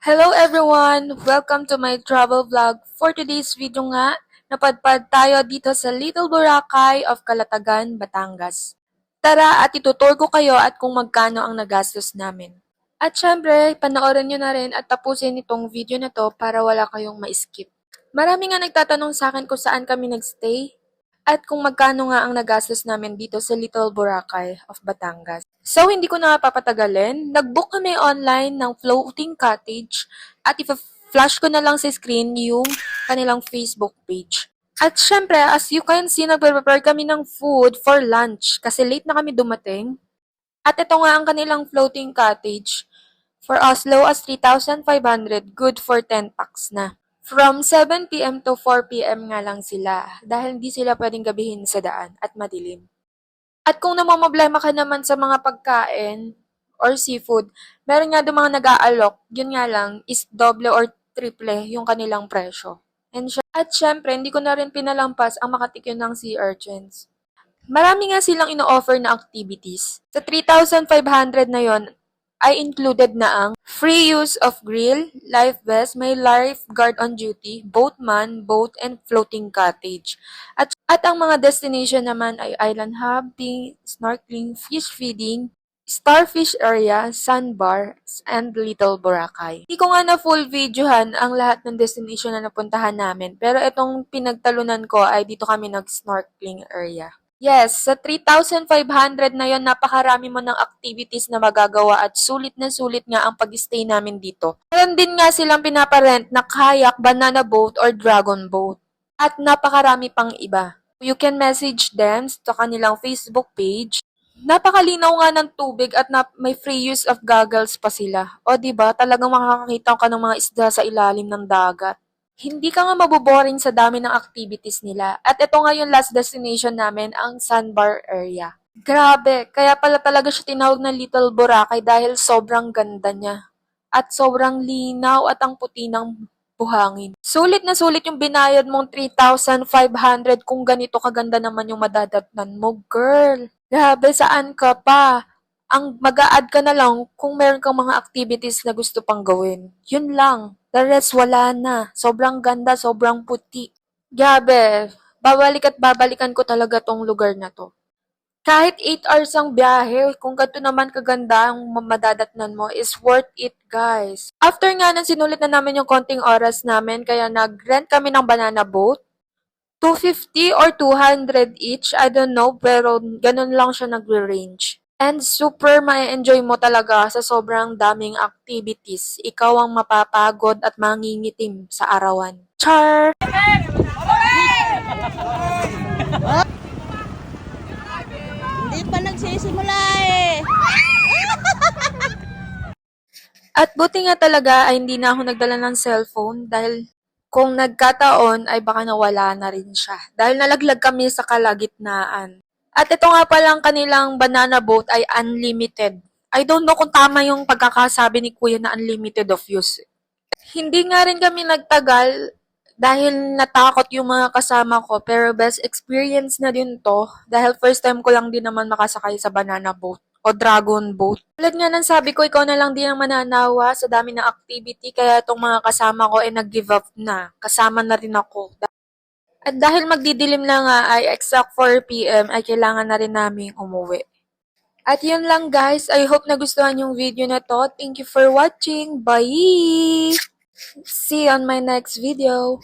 Hello everyone! Welcome to my travel vlog. For today's video nga, napadpad tayo dito sa Little Boracay of Calatagan, Batangas. Tara at itutur ko kayo at kung magkano ang nagastos namin. At syempre, panoorin nyo na rin at tapusin itong video na to para wala kayong ma-skip. Marami nga nagtatanong sa akin kung saan kami nagstay at kung magkano nga ang nagastos namin dito sa Little Boracay of Batangas. So, hindi ko na papatagalin. Nag-book kami online ng floating cottage at ipa-flash ko na lang sa screen yung kanilang Facebook page. At syempre, as you can see, nagpe-prepare kami ng food for lunch kasi late na kami dumating. At ito nga ang kanilang floating cottage. For as low as 3,500, good for 10 packs na. From 7 p.m. to 4 p.m. nga lang sila dahil hindi sila pwedeng gabihin sa daan at madilim. At kung namamblema ka naman sa mga pagkain or seafood, meron nga doon mga nag-aalok, yun nga lang is doble or triple yung kanilang presyo. At syempre, hindi ko na rin pinalampas ang makatikim ng sea urchins. Marami nga silang ino-offer na activities. Sa 3,500 na yon ay included na ang free use of grill, life vest, may lifeguard on duty, boatman, boat, and floating cottage. At ang mga destination naman ay island hopping, snorkeling, fish feeding, starfish area, sandbars, and Little Boracay. Hindi ko nga na full videohan ang lahat ng destination na napuntahan namin, pero itong pinagtalunan ko ay dito kami nag-snorkeling area. Yes, sa 3,500 na yon napakarami mo ng activities na magagawa at sulit na sulit nga ang pag-stay namin dito. Meron din nga silang pinaparent na kayak, banana boat, or dragon boat. At napakarami pang iba. You can message them sa kanilang Facebook page. Napakalinaw nga ng tubig at may free use of goggles pa sila. O diba, talagang makakakita ka ng mga isda sa ilalim ng dagat. Hindi ka nga maboboring sa dami ng activities nila. At ito nga yung last destination namin, ang sandbar area. Grabe, kaya pala talaga siya tinawag na Little Boracay dahil sobrang ganda niya. At sobrang linaw at ang puti ng buhangin. Sulit na sulit yung binayad mong 3,500 kung ganito kaganda naman yung madadatnan mo, girl. Grabe, saan ka pa? Ang mag-a-add ka na lang kung meron kang mga activities na gusto pang gawin. Yun lang. The rest, wala na. Sobrang ganda, sobrang puti. Grabe, babalik at babalikan ko talaga tong lugar na to. Kahit 8 hours ang biyahe, kung ganito naman kaganda ang madadatnan mo, is worth it, guys. After nga nang sinulit na namin yung konting oras namin, kaya nag-rent kami ng banana boat. 250 or 200 each, I don't know, pero ganun lang siya nagre-range. And super ma-enjoy mo talaga sa sobrang daming activities. Ikaw ang mapapagod at mangingitim sa arawan. Char! Hindi pa nagsisimula eh. At buti nga talaga ay hindi na ako nagdala ng cellphone dahil kung nagkataon ay baka nawala na rin siya. Dahil nalaglag kami sa kalagitnaan. At ito nga palang kanilang banana boat ay unlimited. I don't know kung tama yung pagkakasabi ni Kuya na unlimited of use. Hindi nga rin kami nagtagal dahil natakot yung mga kasama ko pero best experience na din to dahil first time ko lang din naman makasakay sa banana boat o dragon boat. Tulad nga ng sabi ko, ikaw na lang din ang mananawa sa dami ng activity kaya itong mga kasama ko ay nag-give up na. Kasama na rin ako. At dahil magdidilim na nga ay exact 4 p.m. ay kailangan na rin namin umuwi. At yun lang guys, I hope nagustuhan yung video na to. Thank you for watching. Bye! See you on my next video.